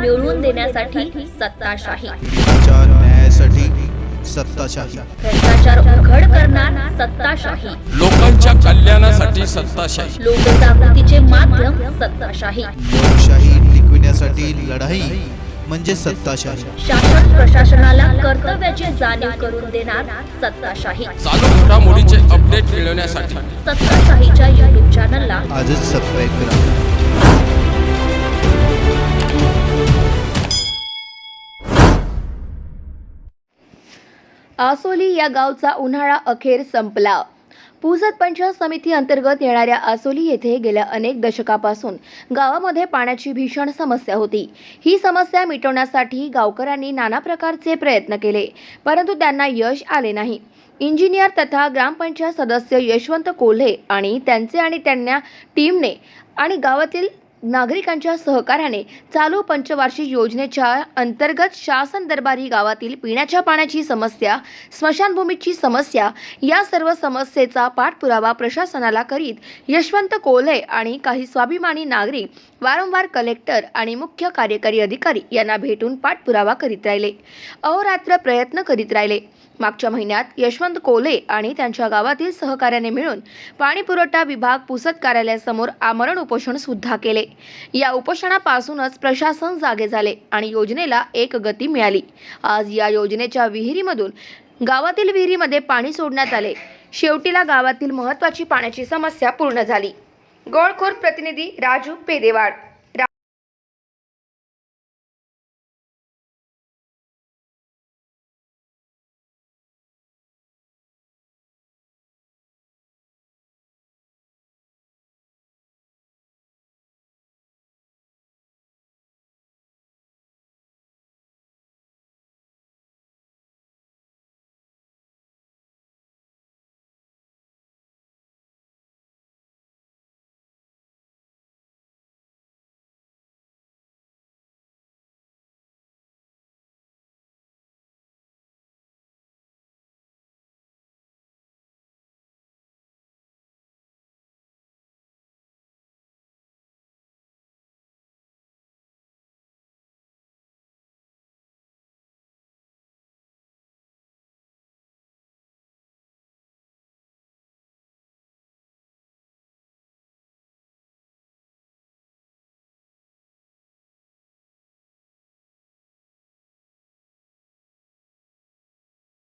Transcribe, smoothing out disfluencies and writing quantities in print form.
मिळवून देण्यासाठी सत्ताशाही, न्यायासाठी सत्ताशाही, भ्रष्टाचार उघड करणार सत्ताशाही, लोकांच्या कल्याणासाठी सत्ताशाही, लोकजागृतीचे माध्यम सत्ताशाही, लोकशाही टिकविण्यासाठी लढाई म्हणजे सत्ताशाही, शासन प्रशासनाला कर्तव्याची जाणीव करून देणार सत्ताशाही, चालू घडामोडीचे अपडेट मिळवण्यासाठी सत्ताशाहीच्या YouTube चॅनलला आजच सबस्क्राईब करा. आसोली या गावचा उन्हाळा अखेर संपला. पुसद पंचायत समिती अंतर्गत येणाऱ्या आसोली येथे गेल्या अनेक दशकापासून गावामध्ये पाण्याची भीषण समस्या होती. ही समस्या मिटवण्यासाठी गावकऱ्यांनी नाना प्रकारचे प्रयत्न केले, परंतु त्यांना यश आले नाही. इंजिनियर तथा ग्रामपंचायत सदस्य यशवंत कोल्हे आणि त्यांच्या टीमने आणि गावातील नागरिकांच्या सहकार्याने चालू पंचवार्षिक योजनेच्या अंतर्गत शासन दरबारी गावातील पिण्याच्या पाण्याची समस्या, स्मशानभूमीची समस्या या सर्व समस्येचा पाठपुरावा प्रशासनाला करीत यशवंत कोल्हे आणि काही स्वाभिमानी नागरिक वारंवार कलेक्टर आणि मुख्य कार्यकारी अधिकारी यांना भेटून पाठपुरावा करीत राहिले, अहोरात्र प्रयत्न करीत राहिले. मागच्या महिन्यात यशवंत कोल्हे आणि त्यांच्या गावातील सहकार्याने मिळून पाणी पुरवठा विभाग पुसद कार्यालयासमोर आमरण उपोषण सुद्धा केले. या उपोषणापासूनच प्रशासन जागे झाले आणि योजनेला एक गती मिळाली. आज या योजनेच्या विहिरीमधून गावातील विहिरीमध्ये पाणी सोडण्यात आले. शेवटीला गावातील महत्त्वाची पाण्याची समस्या पूर्ण झाली. गोळखोर प्रतिनिधी राजू पेदेवाड.